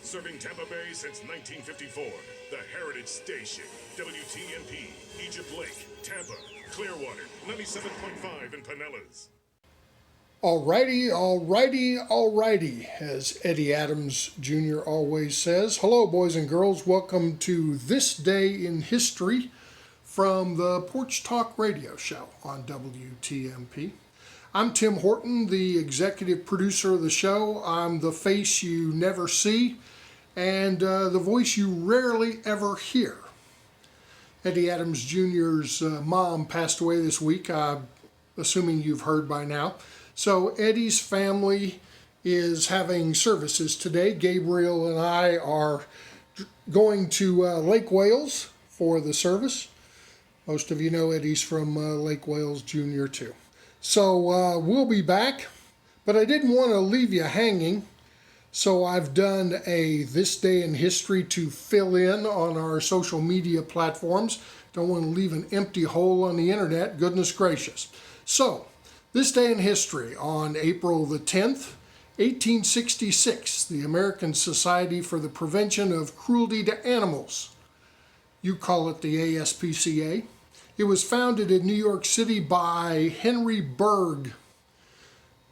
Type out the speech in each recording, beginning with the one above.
Serving Tampa Bay since 1954. The Heritage Station. WTMP, Egypt Lake, Tampa, Clearwater, 97.5 in Pinellas. Alrighty, as Eddie Adams Jr. always says. Hello, boys and girls. Welcome to This Day in History from the Porch Talk Radio show on WTMP. I'm Tim Horton, the executive producer of the show. I'm the face you never see and the voice you rarely ever hear. Eddie Adams Jr.'s mom passed away this week, assuming you've heard by now. So Eddie's family is having services today. Gabriel and I are going to Lake Wales for the service. Most of you know Eddie's from Lake Wales Jr. too. So we'll be back, but I didn't want to leave you hanging. So I've done a This Day in History to fill in on our social media platforms. Don't want to leave an empty hole on the internet, goodness gracious. So, This Day in History on April the 10th, 1866, the American Society for the Prevention of Cruelty to Animals. You call it the ASPCA. It was founded in New York City by Henry Bergh.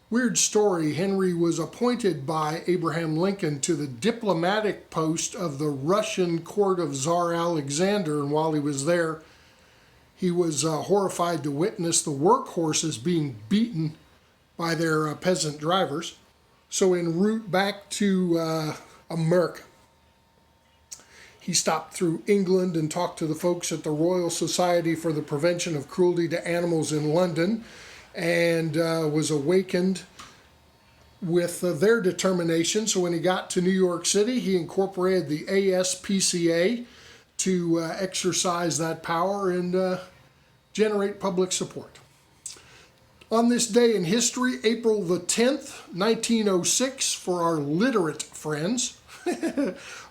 Weird story, Henry was appointed by Abraham Lincoln to the diplomatic post of the Russian court of Tsar Alexander, and while he was there, he was horrified to witness the workhorses being beaten by their peasant drivers. So en route back to America, he stopped through England and talked to the folks at the Royal Society for the Prevention of Cruelty to Animals in London, and was awakened with their determination. So when he got to New York City, he incorporated the ASPCA to exercise that power and generate public support. On this day in history, April the 10th, 1906, for our literate friends,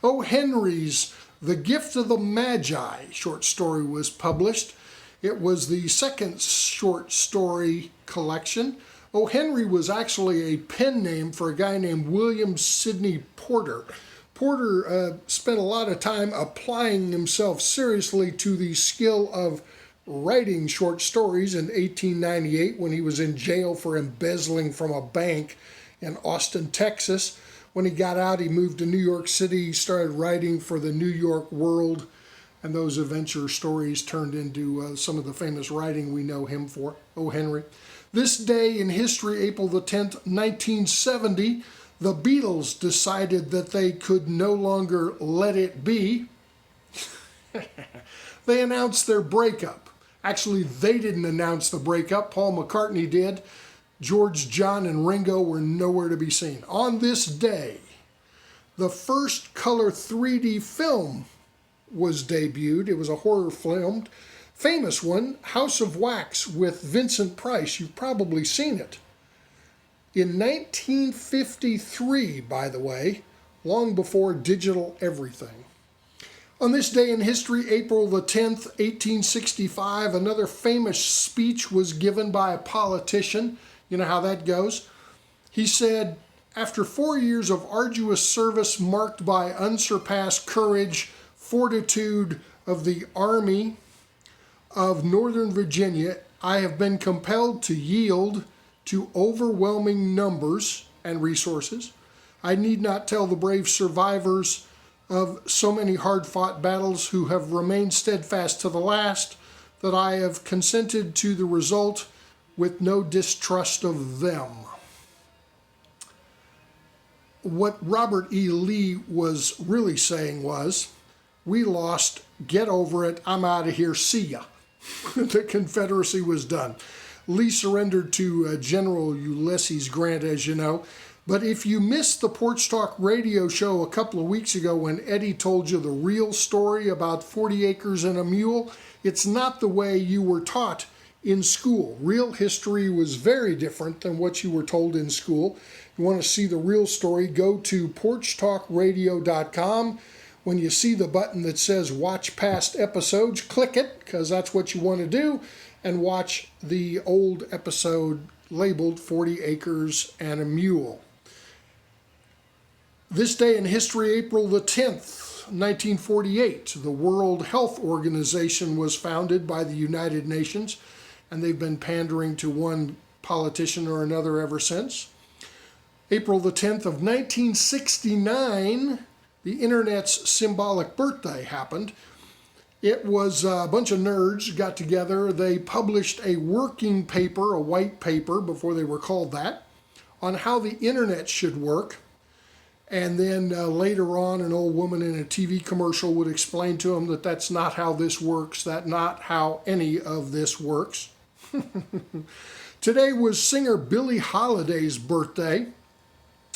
O. Henry's The Gift of the Magi short story was published. It was the second short story collection. O. Henry was actually a pen name for a guy named William Sidney Porter. Porter spent a lot of time applying himself seriously to the skill of writing short stories in 1898 when he was in jail for embezzling from a bank in Austin, Texas. When he got out, he moved to New York City, started writing for the New York World, and those adventure stories turned into some of the famous writing we know him for, O. Henry. This day in history, April the 10th, 1970, the Beatles decided that they could no longer let it be. They announced their breakup. Actually, they didn't announce the breakup. Paul McCartney did. George, John, and Ringo were nowhere to be seen. On this day, the first color 3D film was debuted. It was a horror film, famous one, House of Wax with Vincent Price. You've probably seen it. In 1953, by the way, long before digital everything. On this day in history, April the 10th, 1865, another famous speech was given by a politician. You know how that goes. He said, after 4 years of arduous service marked by unsurpassed courage, fortitude of the Army of Northern Virginia, I have been compelled to yield to overwhelming numbers and resources. I need not tell the brave survivors of so many hard-fought battles who have remained steadfast to the last that I have consented to the result with no distrust of them. What Robert E. Lee was really saying was, we lost, get over it, I'm out of here, see ya. The Confederacy was done. Lee surrendered to General Ulysses Grant, as you know. But if you missed the Porch Talk Radio show a couple of weeks ago when Eddie told you the real story about 40 acres and a mule, it's not the way you were taught in school. Real history was very different than what you were told in school. You want to see the real story, go to porchtalkradio.com. When you see the button that says watch past episodes, click it, because that's what you want to do, and watch the old episode labeled 40 Acres and a Mule. This day in history, April the 10th, 1948, the World Health Organization was founded by the United Nations, and they've been pandering to one politician or another ever since. April the 10th of 1969, the internet's symbolic birthday happened. It was a bunch of nerds got together. They published a working paper, a white paper, before they were called that, on how the internet should work. And then later on, an old woman in a TV commercial would explain to them that that's not how this works, that's not how any of this works. Today was singer Billie Holiday's birthday.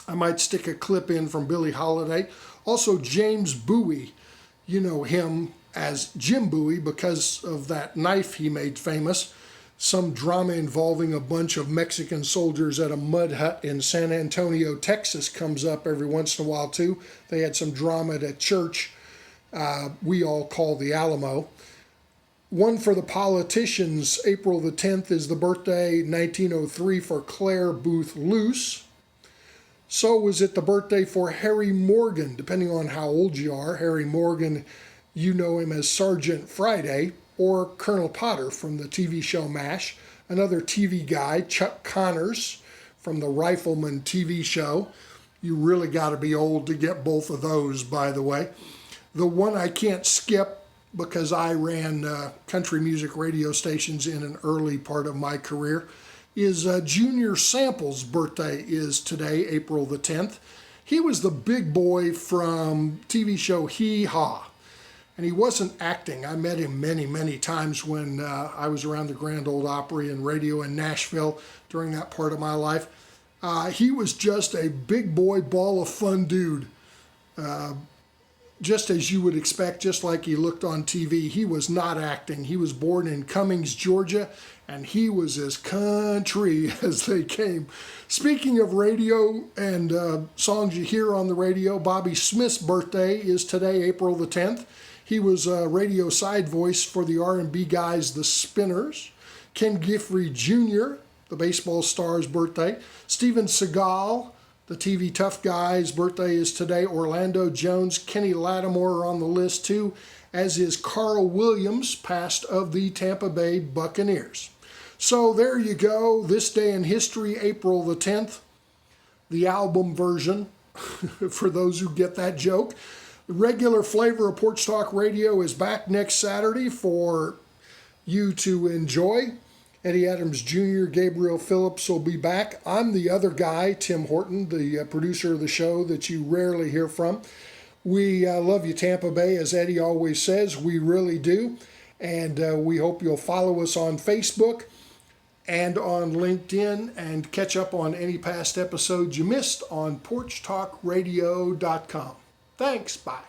I might stick a clip in from Billie Holiday. Also, James Bowie, you know him as Jim Bowie because of that knife he made famous. Some drama involving a bunch of Mexican soldiers at a mud hut in San Antonio, Texas comes up every once in a while too. They had some drama at a church we all call the Alamo. One for the politicians, April the 10th is the birthday, 1903, for Claire Booth Luce. So was it the birthday for Harry Morgan, depending on how old you are. Harry Morgan, you know him as Sergeant Friday, or Colonel Potter from the TV show MASH. Another TV guy, Chuck Connors from the Rifleman TV show. You really got to be old to get both of those, by the way. The one I can't skip because I ran country music radio stations in an early part of my career is Junior Sample's birthday is today, April the 10th. He was the big boy from TV show Hee Haw. And he wasn't acting. I met him many, many times when I was around the Grand Ole Opry and radio in Nashville during that part of my life. He was just a big boy, ball of fun dude. Just as you would expect, just like he looked on TV. He was not acting. He was born in Cummings, Georgia, and he was as country as they came. Speaking of radio and songs you hear on the radio, Bobby Smith's birthday is today, April the 10th. He was a radio side voice for the R&B guys, the Spinners. Ken Giffrey Jr., the baseball star's birthday. Steven Seagal, the TV tough guy's birthday is today. Orlando Jones, Kenny Lattimore are on the list too, as is Carl Williams, past of the Tampa Bay Buccaneers. So there you go, this day in history, April the 10th, the album version, for those who get that joke. The regular flavor of Porch Talk Radio is back next Saturday for you to enjoy. Eddie Adams Jr., Gabriel Phillips will be back. I'm the other guy, Tim Horton, the producer of the show that you rarely hear from. We love you, Tampa Bay, as Eddie always says. We really do. And we hope you'll follow us on Facebook and on LinkedIn and catch up on any past episodes you missed on porchtalkradio.com. Thanks. Bye.